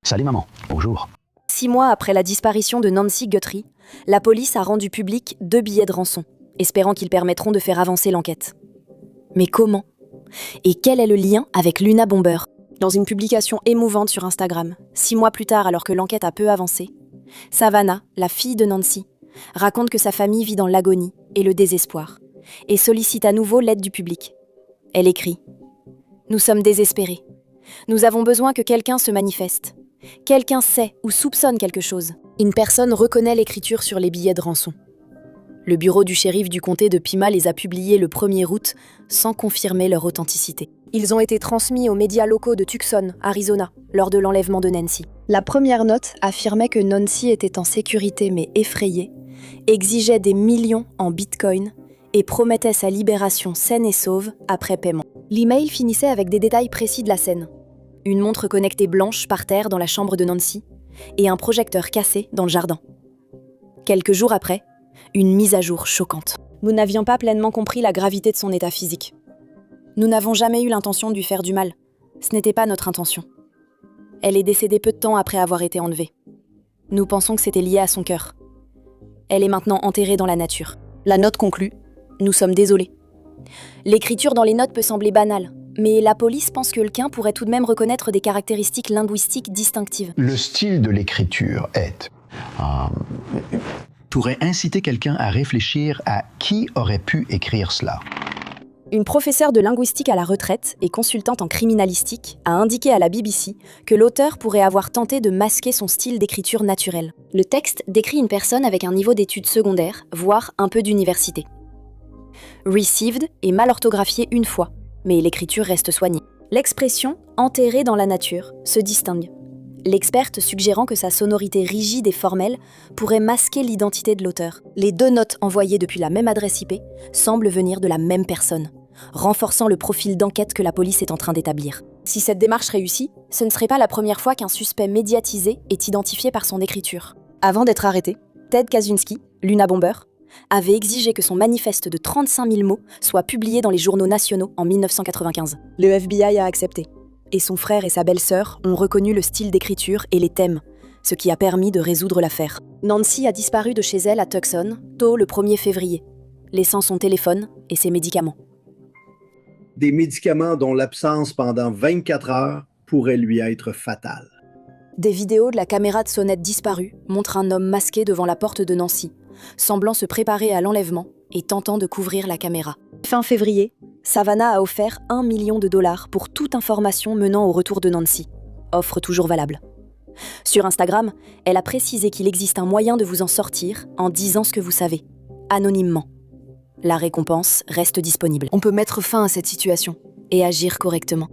Salut maman, bonjour. 6 mois après la disparition de Nancy Guthrie, la police a rendu public 2 billets de rançon, espérant qu'ils permettront de faire avancer l'enquête. Mais comment ? Et quel est le lien avec Luna Bomber ? Dans une publication émouvante sur Instagram, 6 mois plus tard alors que l'enquête a peu avancé, Savannah, la fille de Nancy, raconte que sa famille vit dans l'agonie et le désespoir, et sollicite à nouveau l'aide du public. Elle écrit « Nous sommes désespérés. Nous avons besoin que quelqu'un se manifeste. Quelqu'un sait ou soupçonne quelque chose. » Une personne reconnaît l'écriture sur les billets de rançon. Le bureau du shérif du comté de Pima les a publiés le 1er août sans confirmer leur authenticité. Ils ont été transmis aux médias locaux de Tucson, Arizona, lors de l'enlèvement de Nancy. La première note affirmait que Nancy était en sécurité mais effrayée, exigeait des millions en bitcoin et promettait sa libération saine et sauve après paiement. L'email finissait avec des détails précis de la scène. Une montre connectée blanche par terre dans la chambre de Nancy et un projecteur cassé dans le jardin. Quelques jours après, une mise à jour choquante. Nous n'avions pas pleinement compris la gravité de son état physique. Nous n'avons jamais eu l'intention de lui faire du mal. Ce n'était pas notre intention. Elle est décédée peu de temps après avoir été enlevée. Nous pensons que c'était lié à son cœur. Elle est maintenant enterrée dans la nature. La note conclut « Nous sommes désolés ». L'écriture dans les notes peut sembler banale, mais la police pense que quelqu'un pourrait tout de même reconnaître des caractéristiques linguistiques distinctives. Le style de l'écriture pourrait inciter quelqu'un à réfléchir à qui aurait pu écrire cela. Une professeure de linguistique à la retraite et consultante en criminalistique a indiqué à la BBC que l'auteur pourrait avoir tenté de masquer son style d'écriture naturel. Le texte décrit une personne avec un niveau d'études secondaires, voire un peu d'université. Received est mal orthographié une fois, mais l'écriture reste soignée. L'expression « enterré dans la nature » se distingue. L'experte suggérant que sa sonorité rigide et formelle pourrait masquer l'identité de l'auteur. Les 2 notes envoyées depuis la même adresse IP semblent venir de la même personne, renforçant le profil d'enquête que la police est en train d'établir. Si cette démarche réussit, ce ne serait pas la première fois qu'un suspect médiatisé est identifié par son écriture. Avant d'être arrêté, Ted Kaczynski, Luna Bomber, avait exigé que son manifeste de 35 000 mots soit publié dans les journaux nationaux en 1995. Le FBI a accepté. Et son frère et sa belle-sœur ont reconnu le style d'écriture et les thèmes, ce qui a permis de résoudre l'affaire. Nancy a disparu de chez elle à Tucson, tôt le 1er février, laissant son téléphone et ses médicaments. Des médicaments dont l'absence pendant 24 heures pourrait lui être fatale. Des vidéos de la caméra de sonnette disparue montrent un homme masqué devant la porte de Nancy, semblant se préparer à l'enlèvement et tentant de couvrir la caméra. Fin février, Savannah a offert $1 million pour toute information menant au retour de Nancy. Offre toujours valable. Sur Instagram, elle a précisé qu'il existe un moyen de vous en sortir en disant ce que vous savez, anonymement. La récompense reste disponible. On peut mettre fin à cette situation et agir correctement.